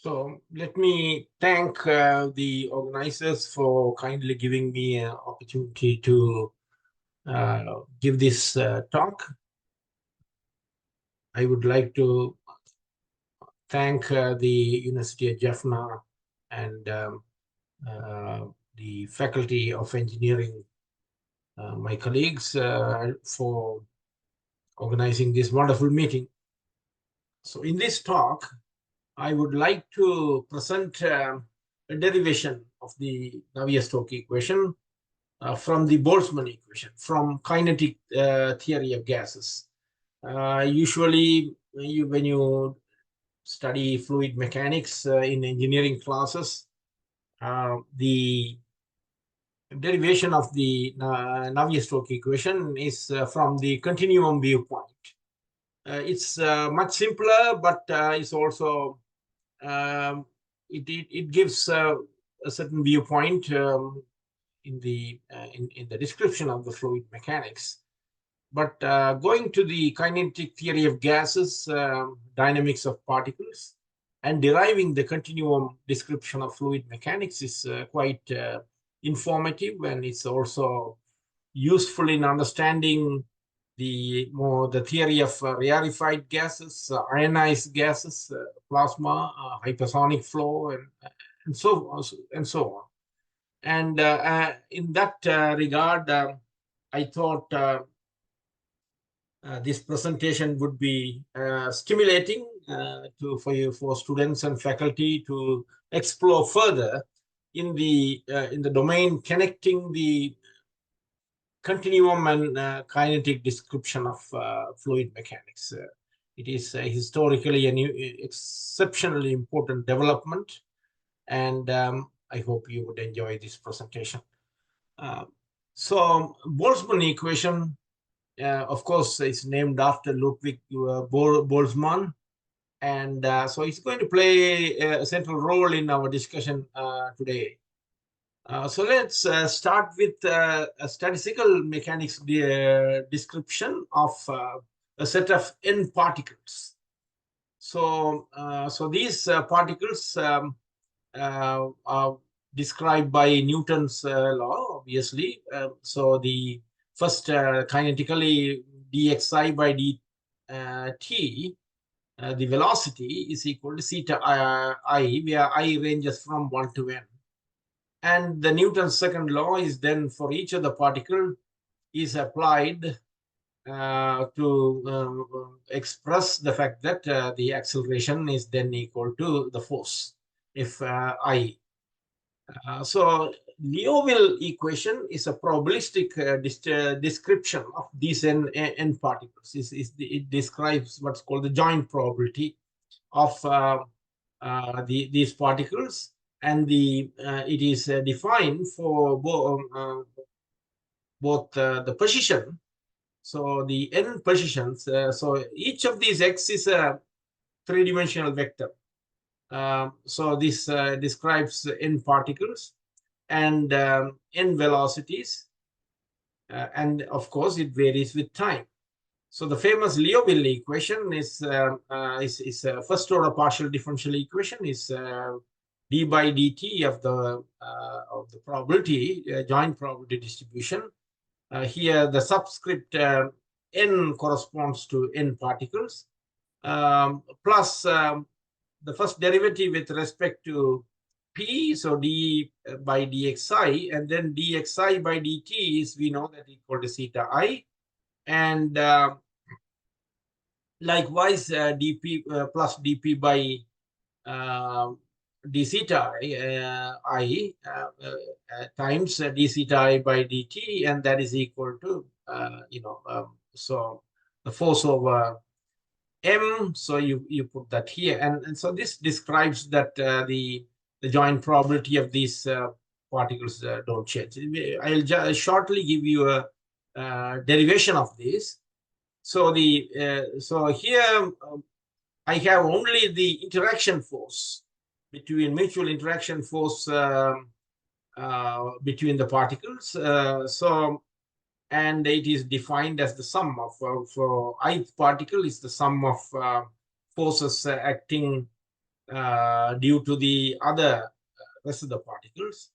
So let me thank the organizers for kindly giving me an opportunity to give this talk. I would like to thank the University of Jaffna and the Faculty of Engineering, my colleagues, for organizing this wonderful meeting. So in this talk, I would like to present a derivation of the Navier-Stokes equation from the Boltzmann equation, from kinetic theory of gases. Usually, when you study fluid mechanics in engineering classes, the derivation of the Navier-Stokes equation is from the continuum viewpoint. It's much simpler, but it's also it gives a certain viewpoint in the description of the fluid mechanics. But going to the kinetic theory of gases, dynamics of particles, and deriving the continuum description of fluid mechanics is quite informative, and it's also useful in understanding the theory of rarefied gases, ionized gases, plasma, hypersonic flow, and so on. And in that regard, I thought this presentation would be stimulating for students and faculty to explore further in the domain connecting the continuum and kinetic description of fluid mechanics. It is historically an exceptionally important development, and I hope you would enjoy this presentation. So Boltzmann equation, of course, is named after Ludwig Boltzmann, and so it's going to play a central role in our discussion today. So let's start with a statistical mechanics description of a set of n particles. So, these particles are described by Newton's law, obviously. So the first kinetically dxi by dt, the velocity is equal to theta I, where I ranges from 1 to n. And the Newton's second law is then for each of the particle is applied to express the fact that the acceleration is then equal to the force, if I. So Liouville equation is a probabilistic description of these n particles. It describes what's called the joint probability of these particles, and it is defined for both the position. So the n positions. So each of these x is a three-dimensional vector. So this describes n particles and n velocities, and of course it varies with time. So the famous Liouville equation is a first-order partial differential equation. Is d by dt of the probability joint probability distribution. Here the subscript n corresponds to n particles, plus the first derivative with respect to p, so d by dxi, and then dxi by dt is, we know that equal to theta I, and likewise dp plus dp by d theta I times d theta I by dt, and that is equal to so the force over m. So you put that here, and so this describes that the joint probability of these particles don't change. I'll just shortly give you a derivation of this. So so here I have only the interaction force mutual interaction force between the particles. And it is defined as the sum of for ith particle is the sum of forces acting due to the other rest of the particles.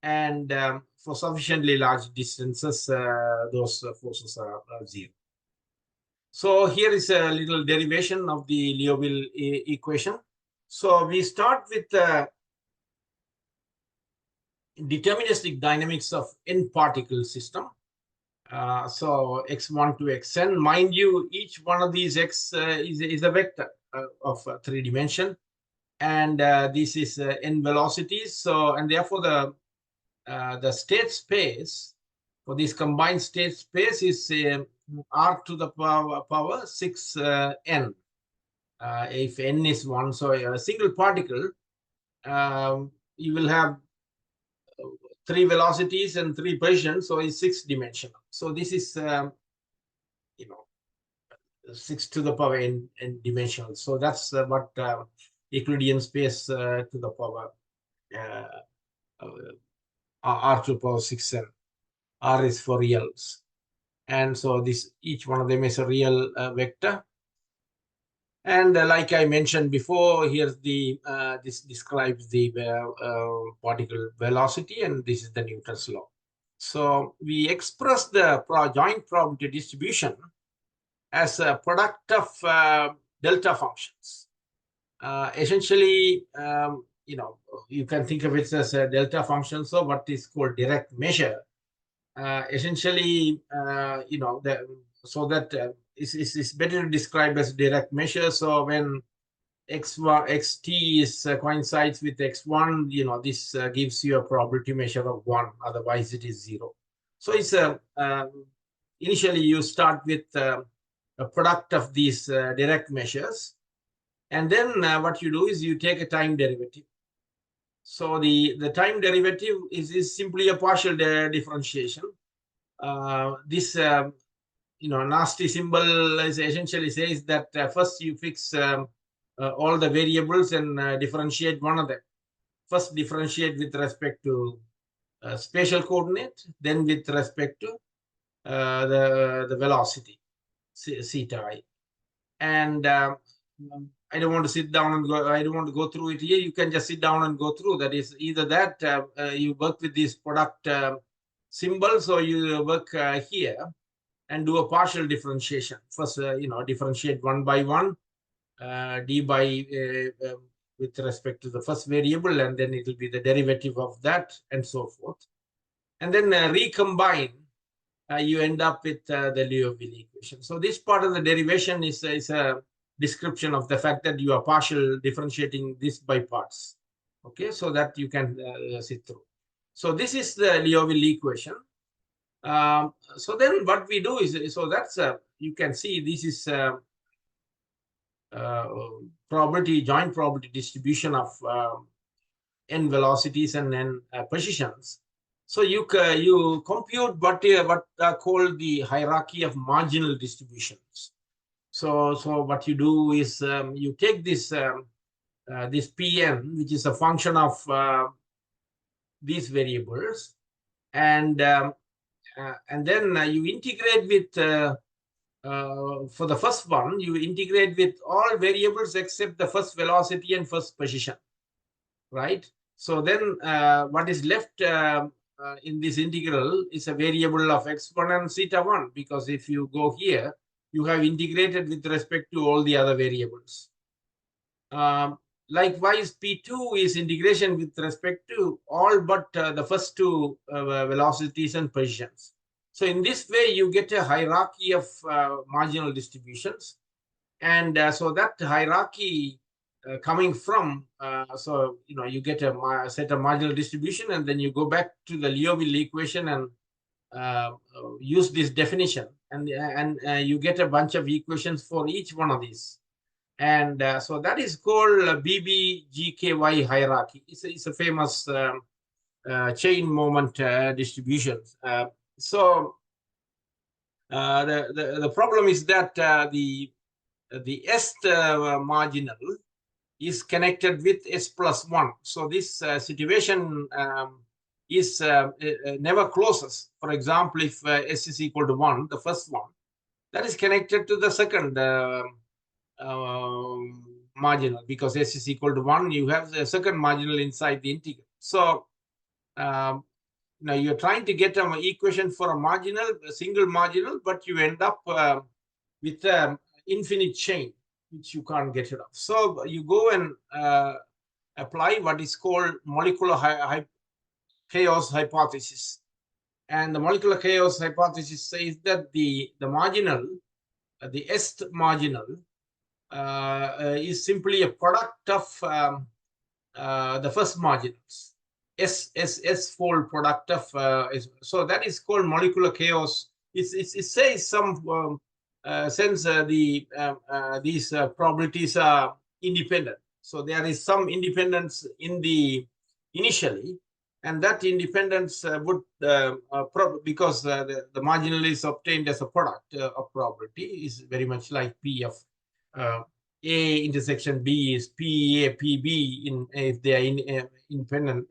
And for sufficiently large distances, those forces are zero. So here is a little derivation of the Liouville equation. So we start with deterministic dynamics of n-particle system. So x1 to xn, mind you, each one of these x is a vector of 3 dimension, and this is n velocities. So, and therefore the state space for this combined state space is r to the power 6n. If n is 1, so a single particle, you will have 3 velocities and 3 positions, so it's 6 dimensional. So this is, 6 to the power n dimensional. So that's what Euclidean space to the power r to the power 6n. R is for reals. And so this, each one of them is a real vector. And like I mentioned before, here's the this describes the particle velocity, and this is the Newton's law. So we express the joint probability distribution as a product of delta functions. Essentially, you can think of it as a delta function. So what is called direct measure. Essentially, so that it's better to describe as direct measure. So when xt is coincides with x1, this gives you a probability measure of 1. Otherwise, it is 0. So it's initially you start with a product of these direct measures, and then what you do is you take a time derivative. So the time derivative is simply a partial differentiation. This nasty symbol is essentially says that first you fix all the variables and differentiate one of them. First differentiate with respect to spatial coordinate, then with respect to the velocity, theta I. And I don't want to sit down and go, I don't want to go through it here. You can just sit down and go through. That is either that you work with this product symbols, or you work here and do a partial differentiation. First, differentiate one by one, d by with respect to the first variable, and then it will be the derivative of that, and so forth. And then recombine, you end up with the Liouville equation. So this part of the derivation is a description of the fact that you are partial differentiating this by parts. Okay, so that you can sit through. So this is the Liouville equation. So then what we do is, so that's you can see this is joint probability distribution of n velocities and n positions. So you compute what are called the hierarchy of marginal distributions. So what you do is you take this this Pn, which is a function of these variables, and then you integrate with for the first one, you integrate with all variables except the first velocity and first position, right? So then what is left in this integral is a variable of x1 and theta 1, because if you go here, you have integrated with respect to all the other variables. Likewise, P2 is integration with respect to all but the first 2 velocities and positions. So in this way, you get a hierarchy of marginal distributions. And so that hierarchy coming from, so, you get a set of marginal distribution, and then you go back to the Liouville equation and use this definition. And you get a bunch of equations for each one of these. And so that is called BBGKY hierarchy. It's a famous chain moment distributions. So the problem is that the S marginal is connected with S plus 1. So this situation is never closes. For example, if S is equal to 1, the first one, that is connected to the second marginal, because s is equal to 1, you have the second marginal inside the integral. So now you're trying to get an equation for a single marginal, but you end up with an infinite chain, which you can't get rid of. So you go and apply what is called molecular chaos hypothesis. And the molecular chaos hypothesis says that the marginal, the est marginal, is simply a product of the first marginals. S-fold product of so that is called molecular chaos. It says some since these probabilities are independent. So there is some independence in the initially, and that independence would because the marginal is obtained as a product of probability is very much like P of A intersection B is PA, PB in if they are independent.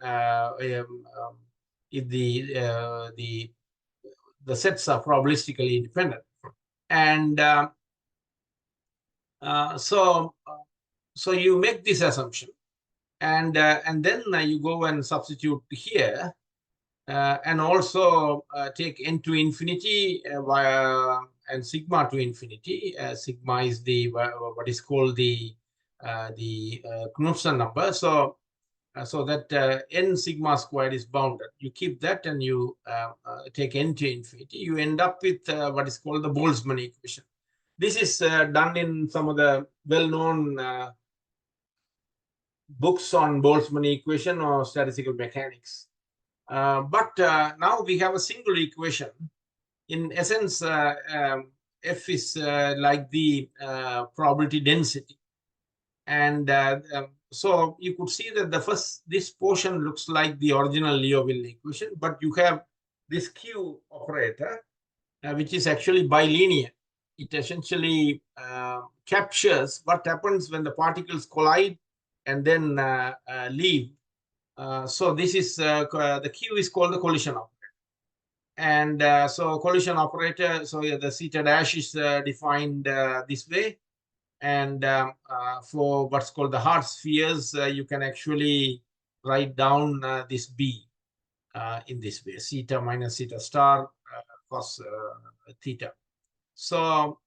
If the sets are probabilistically independent, and so you make this assumption, and then you go and substitute here, and also take n to infinity and sigma to infinity. Sigma is the what is called the Knudsen number. So that n sigma squared is bounded. You keep that and you take n to infinity. You end up with what is called the Boltzmann equation. This is done in some of the well-known books on Boltzmann equation or statistical mechanics. But now we have a single equation. In essence, F is like the probability density. And so you could see that this portion looks like the original Liouville equation, but you have this Q operator, which is actually bilinear. It essentially captures what happens when the particles collide and then leave. So this is the Q is called the collision operator. And so collision operator, so the theta dash is defined this way. And for what's called the hard spheres, you can actually write down this B in this way, theta minus theta star cos theta. So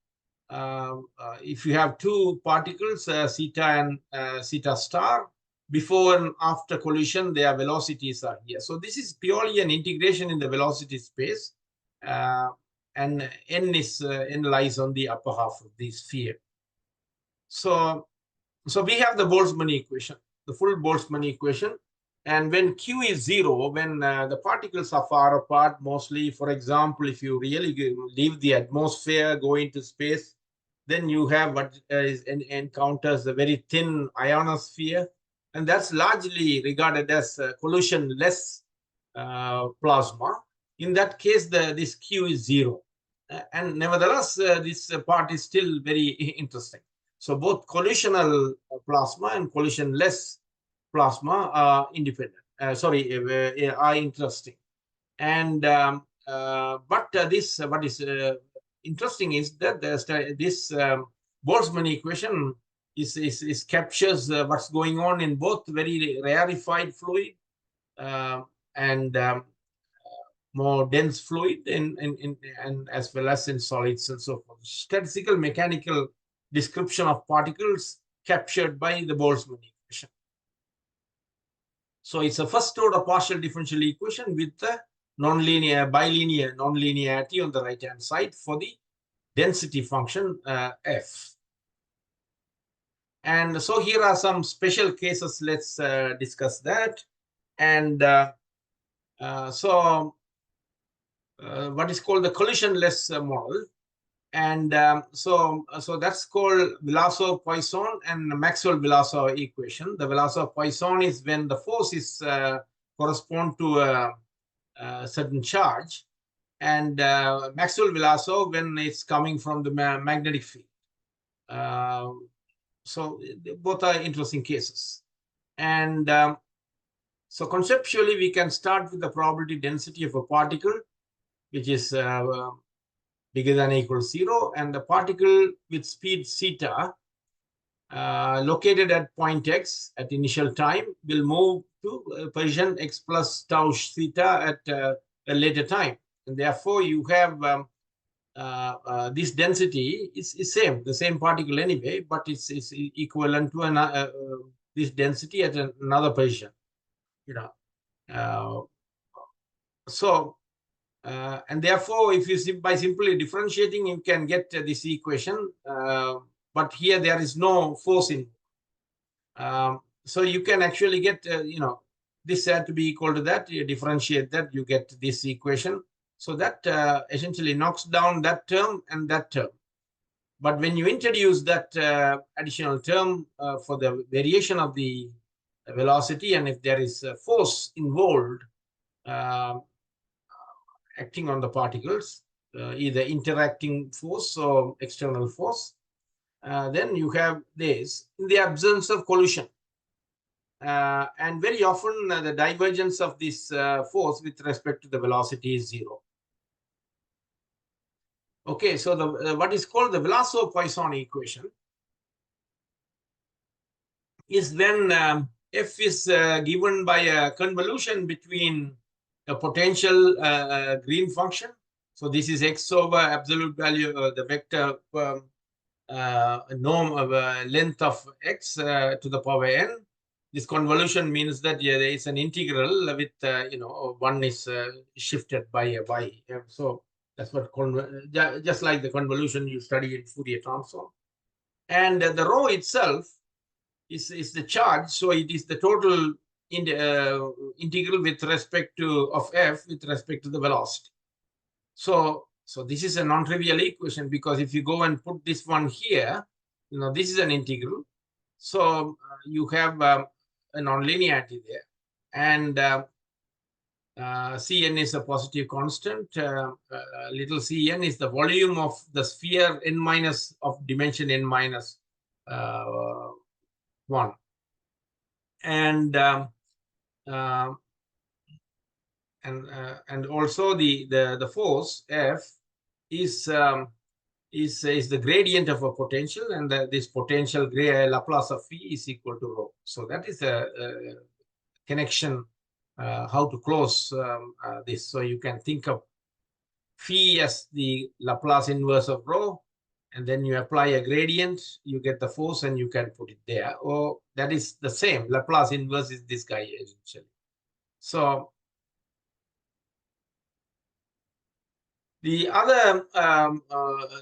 if you have two particles, theta and theta star, before and after collision, their velocities are here. So this is purely an integration in the velocity space, and n lies on the upper half of the sphere. So we have the Boltzmann equation, the full Boltzmann equation. And when Q is 0, when the particles are far apart, mostly, for example, if you really leave the atmosphere, go into space, then you have what encounters a very thin ionosphere. And that's largely regarded as collision-less plasma. In that case, this Q is 0. And nevertheless, this part is still very interesting. So both collisional plasma and collision-less plasma are independent. Are interesting. And but what is interesting is that this Boltzmann equation is captures what's going on in both very rarefied fluid and more dense fluid, and as well as in solids and so forth. Statistical mechanical description of particles captured by the Boltzmann equation. So it's a first order partial differential equation with the bilinear nonlinearity on the right hand side for the density function F. And so here are some special cases. Let's discuss that. And what is called the collision-less model. And so that's called Vlasov-Poisson and Maxwell-Vlasov equation. The Vlasov-Poisson is when the force is correspond to a certain charge, and Maxwell-Vlasov when it's coming from the magnetic field. So both are interesting cases. And so conceptually, we can start with the probability density of a particle, which is bigger than or equal to 0, and the particle with speed theta located at point x at initial time will move to position x plus tau theta at a later time. And therefore, you have this density is the same particle anyway, but it's equivalent to this density at another position. You know, and therefore, if you by simply differentiating, you can get this equation. But here there is no force in. So you can actually get, this had to be equal to that. You differentiate that, you get this equation. So that essentially knocks down that term and that term. But when you introduce that additional term for the variation of the velocity, and if there is a force involved acting on the particles, either interacting force or external force, then you have this in the absence of collision. And very often the divergence of this force with respect to the velocity is zero. Okay, so the what is called the Vlasov-Poisson equation is when F is given by a convolution between a potential green function. So this is x over absolute value, the vector norm of length of x to the power n. This convolution means that there is an integral with, one is shifted by a y. So that's what, just like the convolution you study in Fourier transform. And the rho itself is the charge. So it is the total integral with respect to of f with respect to the velocity. So this is a non-trivial equation, because if you go and put this one here, this is an integral. So you have a nonlinearity there. And Cn is a positive constant. Little cn is the volume of the sphere n minus of dimension n minus 1. And also the force F is the gradient of a potential, and this potential Laplace of phi is equal to rho. So that is a connection, how to close this. So you can think of phi as the Laplace inverse of rho, and then you apply a gradient, you get the force, and you can put it there. Or that is the same. Laplace inverse is this guy essentially. So the other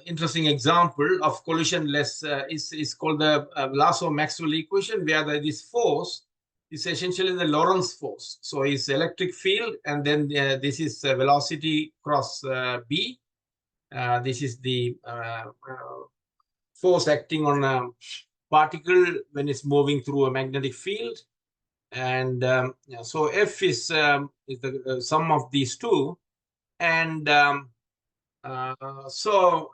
interesting example of collisionless is called the Vlasov-Maxwell equation, where this force is essentially the Lorentz force. So it's electric field, and then this is velocity cross B. This is the force acting on a particle when it's moving through a magnetic field. And so F is the sum of these two. And so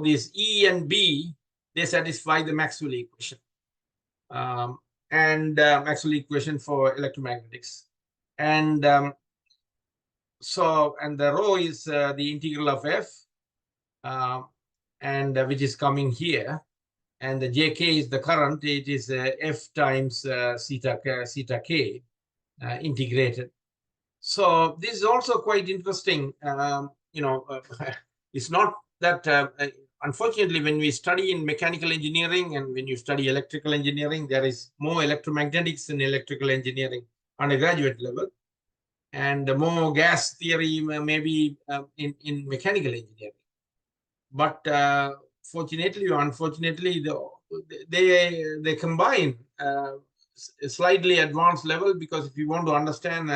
these E and B, they satisfy the Maxwell equation. And Maxwell equation for electromagnetics. And and the rho is the integral of F, and which is coming here. And the Jk is the current. It is F times theta k integrated. So this is also quite interesting. It's not that, unfortunately, when we study in mechanical engineering and when you study electrical engineering, there is more electromagnetics in electrical engineering undergraduate level, and more gas theory maybe in mechanical engineering. But fortunately or unfortunately, they combine a slightly advanced level, because if you want to understand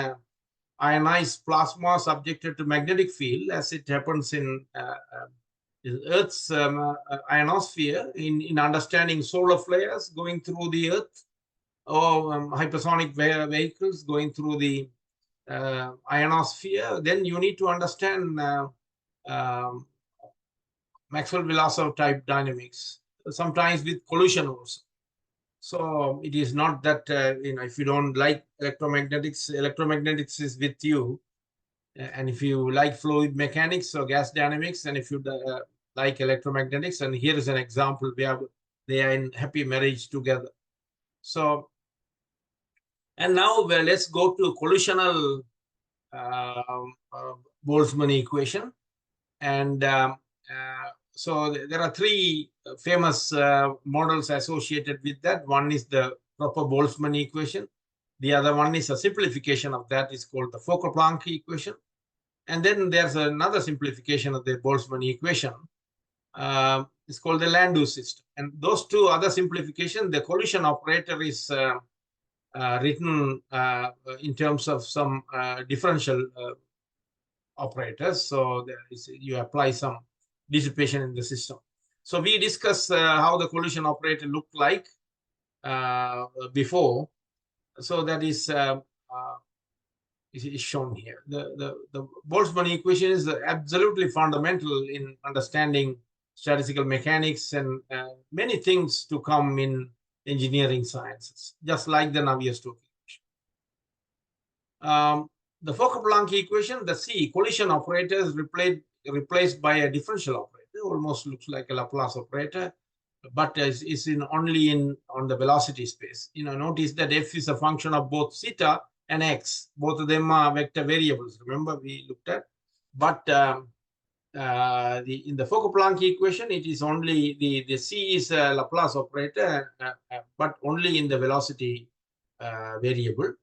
ionized plasma subjected to magnetic field, as it happens in Earth's ionosphere, in understanding solar flares going through the Earth, or hypersonic vehicles going through the ionosphere, then you need to understand Maxwell-Vlasov type dynamics, sometimes with collision also. So it is not that, if you don't like electromagnetics is with you. And if you like fluid mechanics or gas dynamics, and if you like electromagnetics, and here is an example where they are in happy marriage together. So, and now let's go to collisional Boltzmann equation. And so there are three famous models associated with that. One is the proper Boltzmann equation. The other one is a simplification of that. It's called the Fokker-Planck equation. And then there's another simplification of the Boltzmann equation. It's called the Landau system. And those two other simplifications, the collision operator is written in terms of some differential operators. So you apply some dissipation in the system. So we discussed how the collision operator looked like before. So that is shown here. The Boltzmann equation is absolutely fundamental in understanding statistical mechanics and many things to come in engineering sciences, just like the Navier-Stokes equation. The Fokker-Planck equation, the C, collision operator is replaced by a differential operator, almost looks like a Laplace operator, but is only on the velocity space. Notice that f is a function of both theta and x. Both of them are vector variables. Remember we looked at, but in the Fokker-Planck equation, it is only the C is a Laplace operator, but only in the velocity variable.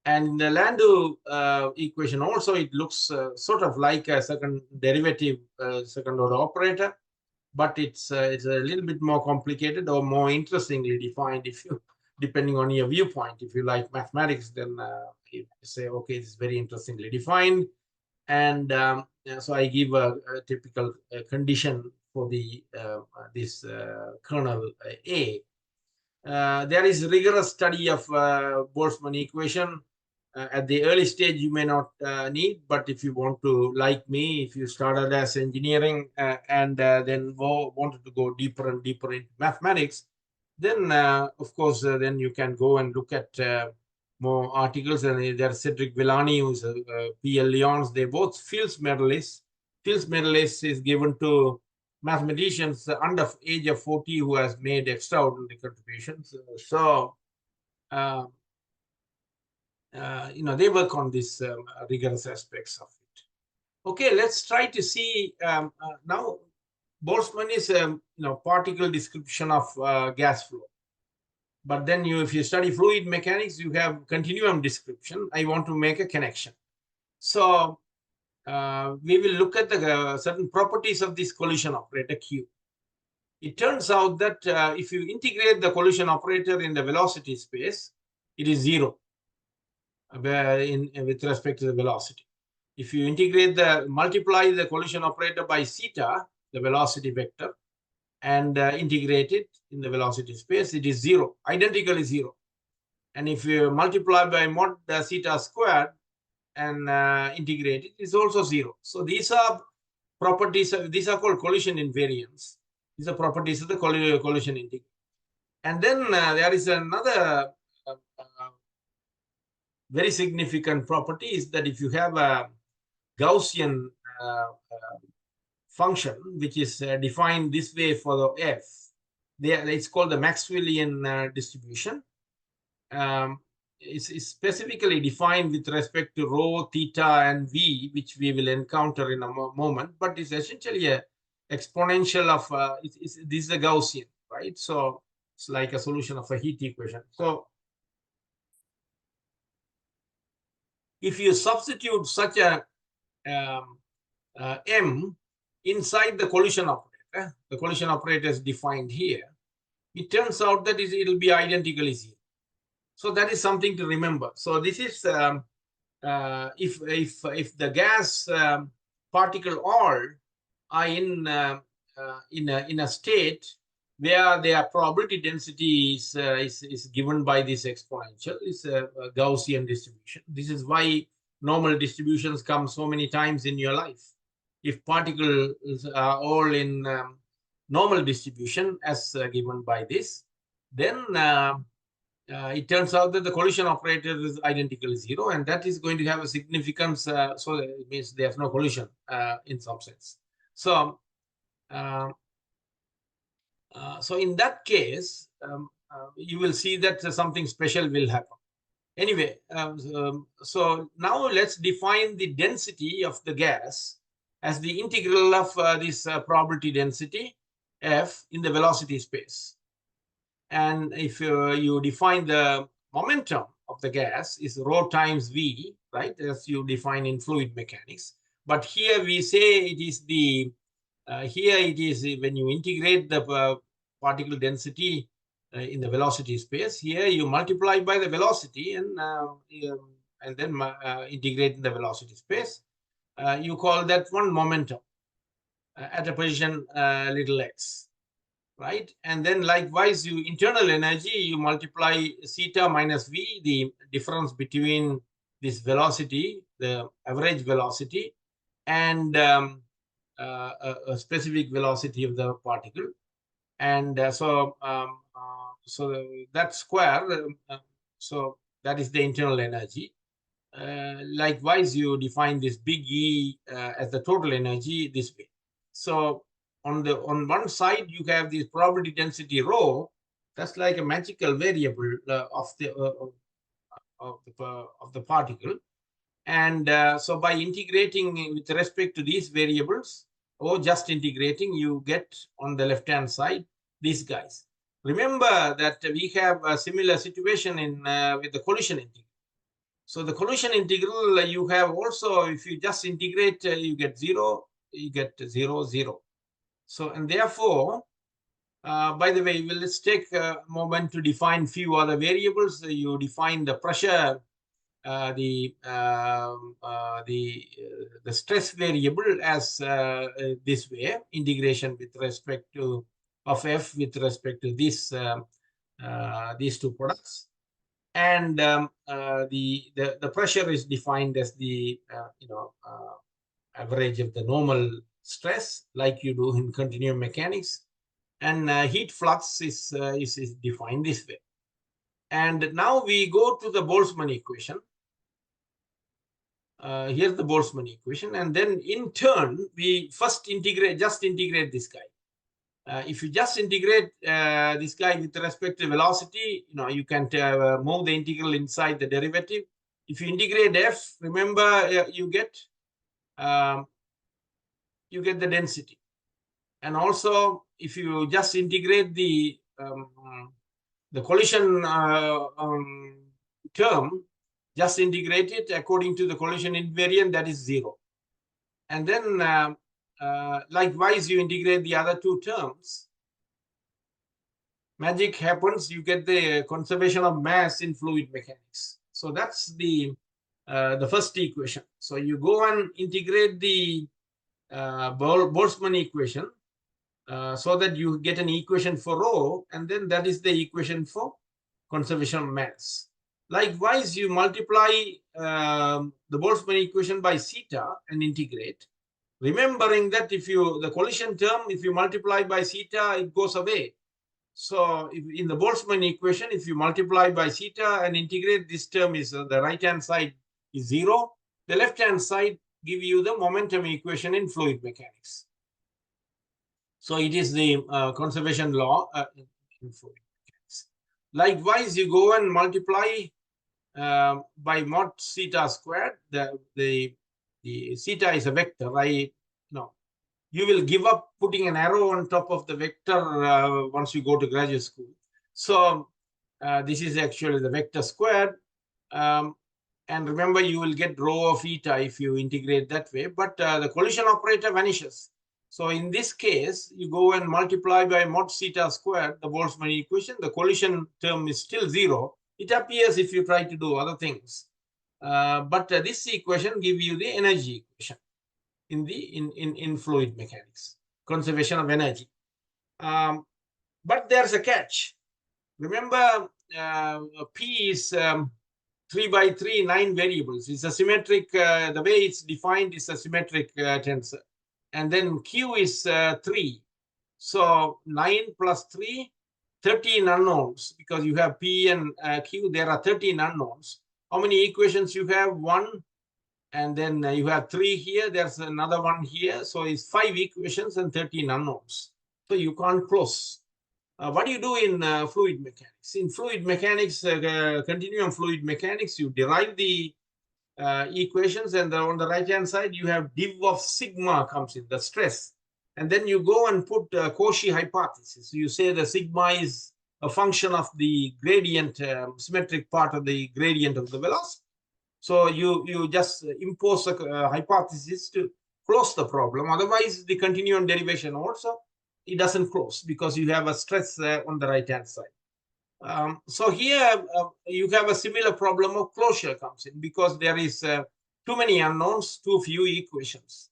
And the Landau equation also, it looks sort of like a second derivative, second order operator, but it's a little bit more complicated or more interestingly defined, if you, depending on your viewpoint. If you like mathematics, then you say, okay, it's very interestingly defined. And so I give a typical condition for the this kernel A. There is rigorous study of Boltzmann equation. At the early stage, you may not need, but if you want to, like me, if you started as engineering and then wanted to go deeper and deeper into mathematics, then of course, then you can go and look at more articles. And there's Cedric Villani, who's a P.L. Lyons. They're both Fields medalists. Fields medalist is given to mathematicians under age of 40 who has made extraordinary contributions. So, they work on these rigorous aspects of it. Okay, let's try to see now. Boltzmann is particle description of gas flow. But then if you study fluid mechanics, you have continuum description. I want to make a connection. So we will look at the certain properties of this collision operator Q. It turns out that if you integrate the collision operator in the velocity space, it is zero with respect to the velocity. If you multiply the collision operator by theta, the velocity vector, and integrate it in the velocity space, it is zero, identically zero. And if you multiply by mod theta squared and integrate it, it's also zero. So these are properties, these are called collision invariants. These are properties of the collision integral. And then there is another very significant property is that if you have a Gaussian function, which is defined this way for the f, it's called the Maxwellian distribution. It's specifically defined with respect to rho, theta, and v, which we will encounter in a moment, but it's essentially a exponential of, this is a Gaussian, right? So it's like a solution of a heat equation. So if you substitute such a m inside the collision operator is defined here, it turns out that it will be identically zero. So that is something to remember. So this is if the gas particle all are in a state where their probability density is given by this exponential, is a Gaussian distribution. This is why normal distributions come so many times in your life. If particles are all in normal distribution as given by this, then it turns out that the collision operator is identically zero, and that is going to have a significance. So it means there's no collision in some sense. So So in that case, you will see that something special will happen. Anyway, so now let's define the density of the gas as the integral of this probability density F in the velocity space. And if you define the momentum of the gas is rho times V, right, as you define in fluid mechanics. But here we say it is the, here it is when you integrate the particle density in the velocity space, here you multiply by the velocity and then integrate in the velocity space. You call that one momentum at a position little x, right? And then likewise, you internal energy, you multiply theta minus v, the difference between this velocity, the average velocity, and a specific velocity of the particle. And so that square, so that is the internal energy. Likewise, you define this big E as the total energy this way. So on one side, you have this probability density rho. That's like a magical variable of the particle. And so by integrating with respect to these variables, or just integrating, you get on the left-hand side these guys. Remember that we have a similar situation in with the collision integral. So the collision integral, you have also, if you just integrate, you get 0, you get 0, 0. So, and therefore, by the way, let's take a moment to define few other variables. You define the pressure, the stress variable as this way, integration with respect to of F with respect to this these two products. And the pressure is defined as the average of the normal stress, like you do in continuum mechanics. And heat flux is defined this way. And now we go to the Boltzmann equation. Here's the Boltzmann equation, and then in turn we first integrate this guy. If you just integrate this guy with respect to velocity, you can move the integral inside the derivative. If you integrate f, remember you get the density. And also, if you just integrate the collision term, just integrate it according to the collision invariant, that is 0. And then likewise, you integrate the other two terms. Magic happens, you get the conservation of mass in fluid mechanics. So that's the first equation. So you go and integrate the Boltzmann equation so that you get an equation for rho, and then that is the equation for conservation of mass. Likewise, you multiply the Boltzmann equation by theta and integrate. Remembering that if the collision term, if you multiply by theta, it goes away. So if in the Boltzmann equation, if you multiply by theta and integrate, this term is the right-hand side is 0. The left-hand side give you the momentum equation in fluid mechanics. So it is the conservation law in fluid mechanics. Likewise, you go and multiply by mod theta squared. The theta is a vector, right? No, you will give up putting an arrow on top of the vector once you go to graduate school. So this is actually the vector squared. And remember, you will get rho of eta if you integrate that way, but the collision operator vanishes. So in this case, you go and multiply by mod theta squared, the Boltzmann equation. The collision term is still 0. It appears if you try to do other things. But this equation gives you the energy equation in fluid mechanics, conservation of energy. But there's a catch. Remember, P is 3 by 3, 9 variables. It's a symmetric, the way it's defined is a symmetric tensor. And then Q is 3. So 9 plus 3, 13 unknowns, because you have P and Q, there are 13 unknowns. How many equations you have? 1. And then you have 3 here. There's another one here. So it's 5 equations and 13 unknowns. So you can't close. What do you do in fluid mechanics? In fluid mechanics, continuum fluid mechanics, you derive the equations, and on the right hand side you have div of sigma comes in, the stress, and then you go and put Cauchy hypothesis. You say the sigma is a function of the gradient, symmetric part of the gradient of the velocity. So you just impose a hypothesis to close the problem. Otherwise, the continuum derivation also, it doesn't close because you have a stress on the right hand side. So here you have a similar problem of closure comes in because there is too many unknowns, too few equations.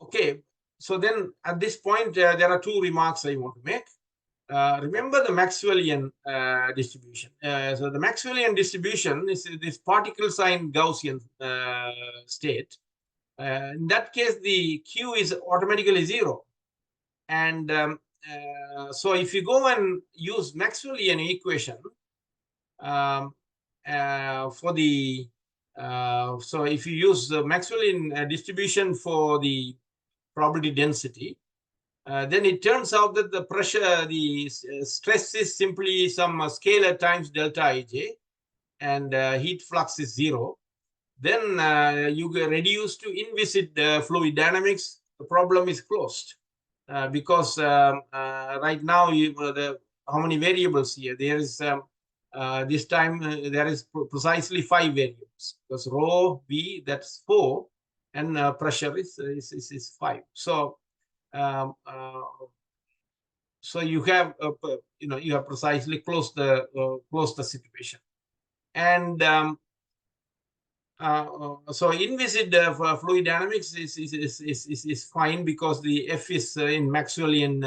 Okay, so then at this point there are two remarks I want to make. Remember the Maxwellian distribution. So the Maxwellian distribution is this particle sign Gaussian state. In that case, the Q is automatically 0. And so if you go and use Maxwellian equation for the, so if you use the Maxwellian distribution for the probability density, then it turns out that the pressure, the stress is simply some scalar times delta Ij, and heat flux is 0. Then you get reduced to inviscid fluid dynamics. The problem is closed because right now how many variables here? There is this time there is precisely 5 variables because rho v, that's 4, and pressure is 5. So so you have you have precisely closed the situation, and so inviscid fluid dynamics is fine because the F is in Maxwellian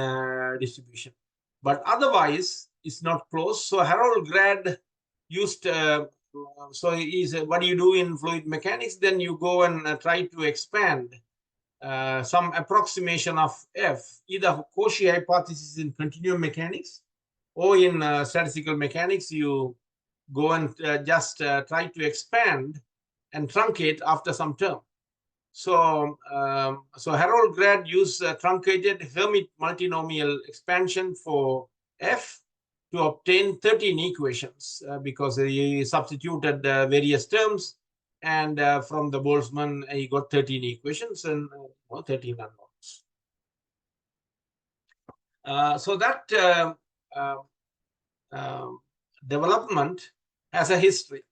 distribution, but otherwise it's not closed. So Harold-Grad used so is what do you do in fluid mechanics? Then you go and try to expand some approximation of F, either Cauchy hypothesis in continuum mechanics or in statistical mechanics. You go and just try to expand and truncate after some term. So, so Harold-Grad used truncated Hermite multinomial expansion for F to obtain 13 equations because he substituted various terms, and from the Boltzmann he got 13 equations and 13 unknowns. So that development has a history.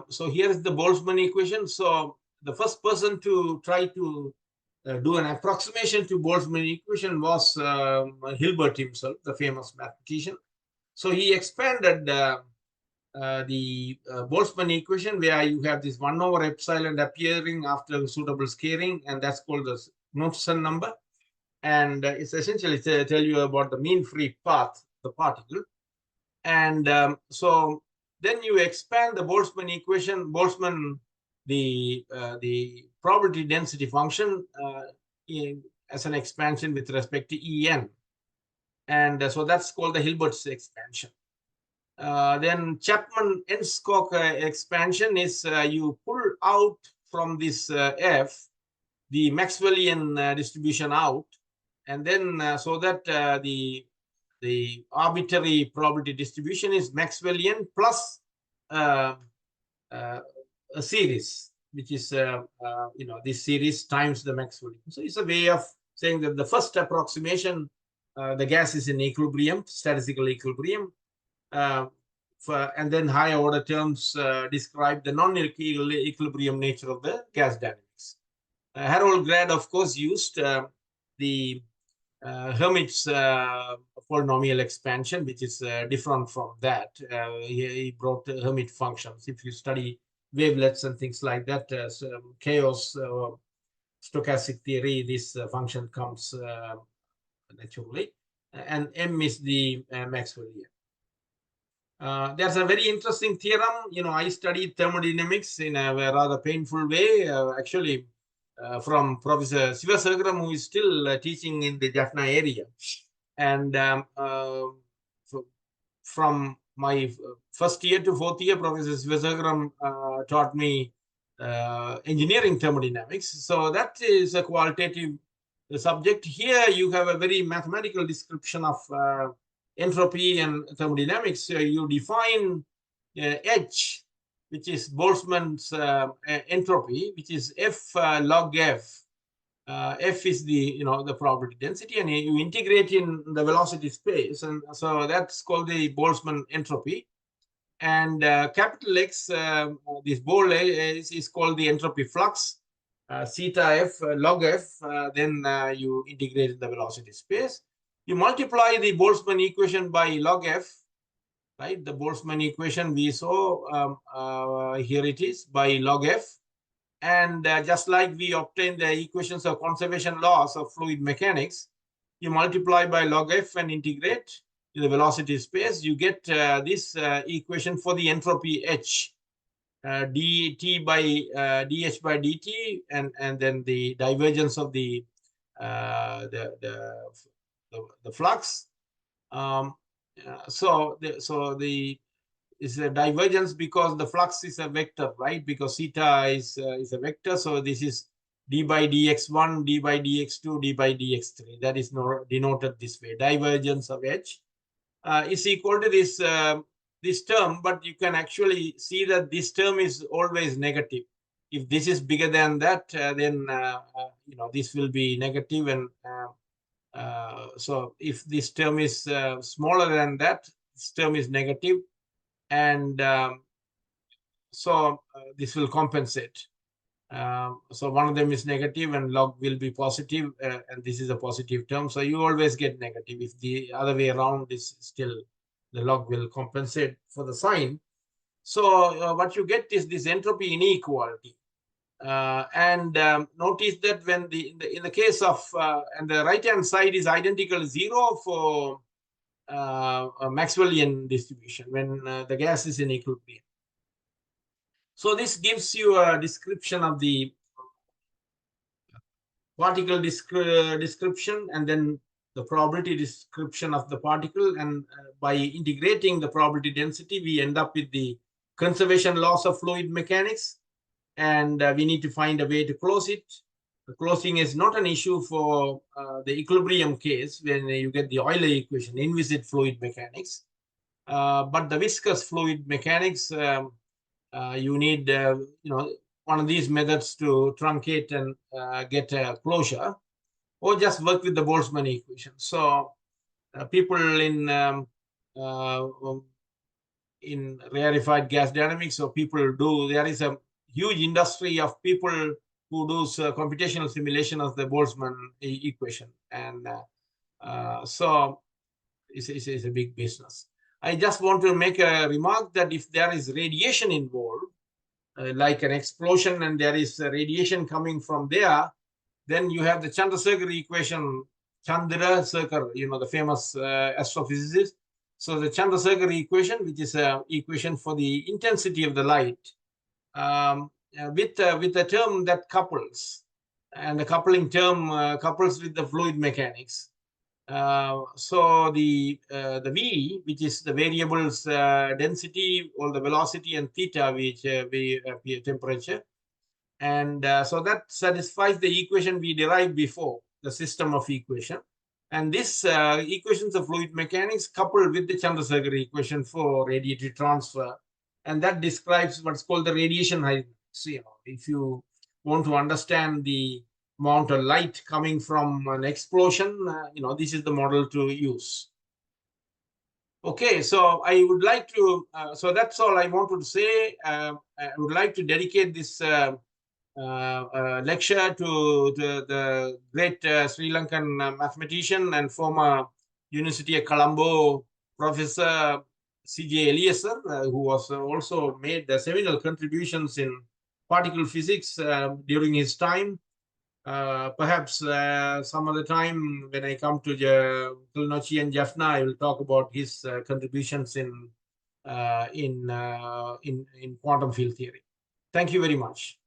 So here is the Boltzmann equation. So the first person to try to do an approximation to Boltzmann equation was Hilbert himself, the famous mathematician. So he expanded the Boltzmann equation, where you have this 1 over epsilon appearing after suitable scaling, and that's called the Knudsen number. And it's essentially to tell you about the mean free path of the particle. And so then you expand the Boltzmann equation, Boltzmann, the probability density function as an expansion with respect to En. And so that's called the Hilbert's expansion. Then Chapman-Enskog expansion is you pull out from this F the Maxwellian distribution out, and then so that the arbitrary probability distribution is Maxwellian plus a series, which is this series times the Maxwellian. So it's a way of saying that the first approximation, the gas is in equilibrium, statistical equilibrium, and then higher order terms describe the non-equilibrium nature of the gas dynamics. Harold-Grad, of course, used the Hermite's polynomial expansion, which is different from that. He brought Hermite functions. If you study wavelets and things like that, chaos stochastic theory, this function comes naturally. And M is the Maxwellian. There's a very interesting theorem. I studied thermodynamics in a rather painful way, actually, from Professor Sivaguru, who is still teaching in the Jaffna area. And so from my first year to fourth year, Professor Sivaguru taught me engineering thermodynamics. So that is a qualitative the subject. Here you have a very mathematical description of entropy and thermodynamics. You define H, which is Boltzmann's entropy, which is F log F. F is the the probability density, and you integrate in the velocity space, and so that's called the Boltzmann entropy. And capital X, this bol is called the entropy flux, theta F log F. Then you integrate in the velocity space. You multiply the Boltzmann equation by log F, right? The Boltzmann equation we saw here it is by log F. And just like we obtain the equations of conservation laws of fluid mechanics, you multiply by log F and integrate in the velocity space, you get this equation for the entropy H, dt by dH by dt, and then the divergence of the flux. So is a divergence because the flux is a vector, right? Because theta is a vector. So this is d by dx1, d by dx2, d by dx3. That is denoted this way. Divergence of H is equal to this this term, but you can actually see that this term is always negative. If this is bigger than that, then this will be negative, and so if this term is smaller than that, this term is negative. And so this will compensate. So one of them is negative and log will be positive, and this is a positive term. So you always get negative. If the other way around is still, the log will compensate for the sign. So what you get is this entropy inequality. And notice that when in the case of, and the right-hand side is identical to 0 for a Maxwellian distribution when the gas is in equilibrium. So this gives you a description of the particle description, and then the probability description of the particle. And by integrating the probability density, we end up with the conservation laws of fluid mechanics, and we need to find a way to close it. The closing is not an issue for the equilibrium case when you get the Euler equation, inviscid fluid mechanics. But the viscous fluid mechanics, you need one of these methods to truncate and get a closure, or just work with the Boltzmann equation. So people in rarefied gas dynamics, so there is a huge industry of people who does computational simulation of the Boltzmann equation. And so it's a big business. I just want to make a remark that if there is radiation involved, like an explosion, and there is radiation coming from there, then you have the Chandrasekhar equation, Chandrasekhar, the famous astrophysicist. So the Chandrasekhar equation, which is an equation for the intensity of the light, with a term that couples, and the coupling term couples with the fluid mechanics. So the V, which is the variables density or the velocity, and theta, which we temperature, and so that satisfies the equation we derived before, the system of equation. And this equations of fluid mechanics coupled with the Chandrasekhar equation for radiatory transfer, and that describes what's called the radiation hydrodynamics. If you want to understand the amount of light coming from an explosion, this is the model to use. Okay, so I would like to, so that's all I wanted to say. I would like to dedicate this lecture to the great Sri Lankan mathematician and former University of Colombo Professor C.J. Eliezer, who was also made the seminal contributions in particle physics during his time. Perhaps some other time when I come to Kilinochty and Jaffna, I will talk about his contributions in quantum field theory. Thank you very much.